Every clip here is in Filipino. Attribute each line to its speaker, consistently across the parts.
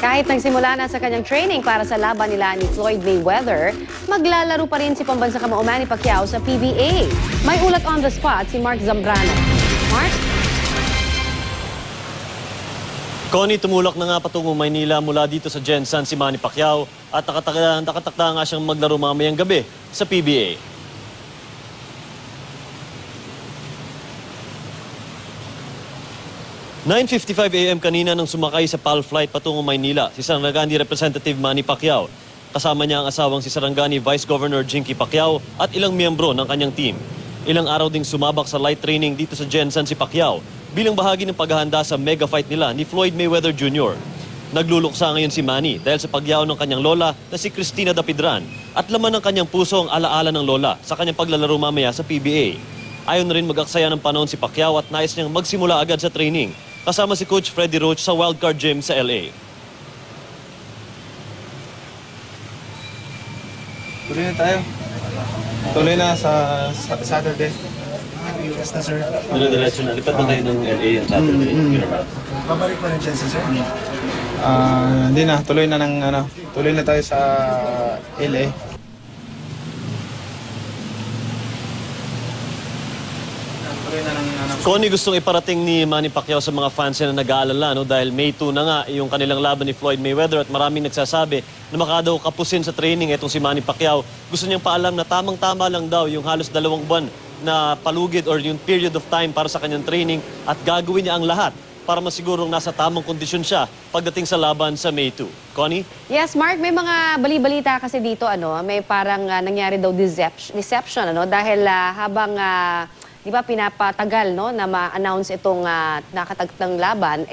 Speaker 1: Kahit nagsimula na sa kanyang training para sa laban nila ni Floyd Mayweather, maglalaro pa rin si pambansang kamao Manny Pacquiao sa PBA. May ulat on the spot si Mark Zambrano. Mark?
Speaker 2: Connie, tumulak na nga patungong Maynila mula dito sa Jensan si Manny Pacquiao at nakatakda nga siyang maglaro mamayang gabi sa PBA. 9:55 AM kanina nang sumakay sa PAL flight patungong Maynila si Sarangani Representative Manny Pacquiao. Kasama niya ang asawang si Sarangani Vice Governor Jinky Pacquiao at ilang miyembro ng kanyang team. Ilang araw ding sumabak sa light training dito sa Jensan si Pacquiao bilang bahagi ng paghahanda sa mega fight nila ni Floyd Mayweather Jr. Nagluluksa ngayon si Manny dahil sa pagyaw ng kanyang lola na si Cristina Dapidran at laman ng kanyang puso ang alaala ng lola sa kanyang paglalaro mamaya sa PBA. Ayon na rin mag-aksaya ng panahon si Pacquiao at nais niyang magsimula agad sa training kasama si Coach Freddie Roach sa Wildcard Gym sa LA.
Speaker 3: Tuloy na tayo. Tuloy na sa Saturday. Yes na, sir.
Speaker 2: Diretso na. Lipat na tayo ng LA ang Saturday.
Speaker 3: Babalik pa rin dyan, sir. Hindi na. Tuloy na tuloy na tayo sa LA.
Speaker 2: Connie, gustong iparating ni Manny Pacquiao sa mga fans na nag-aalala dahil May 2 na nga yung kanilang laban ni Floyd Mayweather at maraming nagsasabi na makadaw kapusin sa training itong si Manny Pacquiao. Gusto niyang paalam na tamang-tama lang daw yung halos 2 buwan na palugid or yung period of time para sa kanyang training at gagawin niya ang lahat para masigurong nasa tamang kondisyon siya pagdating sa laban sa May 2. Connie?
Speaker 1: Yes, Mark, may mga bali-balita kasi dito, may parang nangyari daw deception, dahil habang di ba pinapatagal na ma-announce itong nakatagtang laban,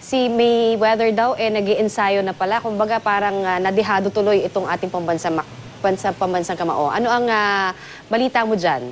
Speaker 1: si Mayweather daw nag-iensayo na pala. Kumbaga parang nadihado tuloy itong ating pambansang kamao. Ano ang balita mo dyan?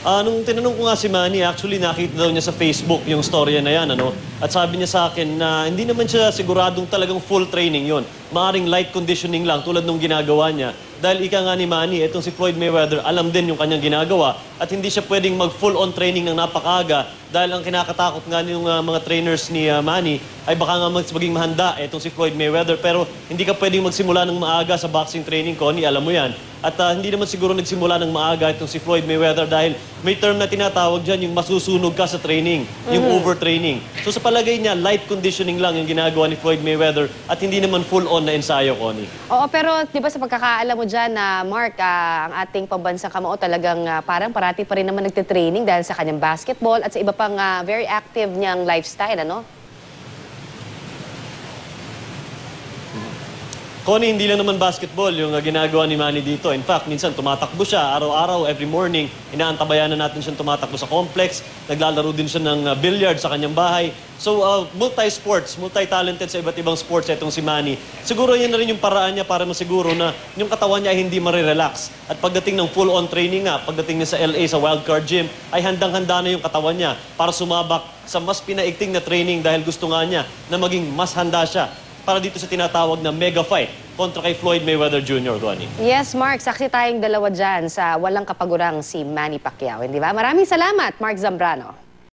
Speaker 2: Nung tinanong ko nga si Manny, actually nakita daw niya sa Facebook yung storya na yan. At sabi niya sa akin na hindi naman siya siguradong talagang full training yon. Maaring light conditioning lang tulad nung ginagawa niya. Dahil ika nga ni Manny, itong si Floyd Mayweather, alam din yung kanyang ginagawa. At hindi siya pwedeng mag-full-on training ng napakaaga dahil ang kinakatakot nga yung mga trainers ni Manny ay baka nga maging mahanda itong si Floyd Mayweather. Pero hindi ka pwedeng magsimula ng maaga sa boxing training, Connie, alam mo yan. At hindi naman siguro nagsimula ng maaga itong si Floyd Mayweather dahil may term na tinatawag dyan yung masusunog ka sa training, yung overtraining. So sa palagay niya, light conditioning lang yung ginagawa ni Floyd Mayweather at hindi naman full-on na ensayo, Connie.
Speaker 1: Oo, pero di ba sa pagkakaalam mo dyan na Mark, ang ating pambansang kamao talagang parang parati pa rin naman nagtitraining dahil sa kanyang basketball at sa iba pang very active niyang lifestyle,
Speaker 2: Connie, hindi lang naman basketball yung ginagawa ni Manny dito. In fact, minsan tumatakbo siya araw-araw, every morning. Inaantabayan na natin siyang tumatakbo sa complex. Naglalaro din siya ng billiard sa kanyang bahay. So, multi-sports, multi-talented sa iba't ibang sports itong si Manny. Siguro yan na rin yung paraan niya para masiguro na yung katawan niya ay hindi marirelax. At pagdating ng full-on training nga, pagdating niya sa LA, sa Wildcard Gym, ay handang-handa na yung katawan niya para sumabak sa mas pinaigting na training dahil gusto nga niya na maging mas handa siya para dito sa tinatawag na mega fight kontra kay Floyd Mayweather Jr., Connie.
Speaker 1: Yes, Mark, saksi tayong dalawa dyan sa walang kapagurang si Manny Pacquiao, hindi ba? Maraming salamat, Mark Zambrano.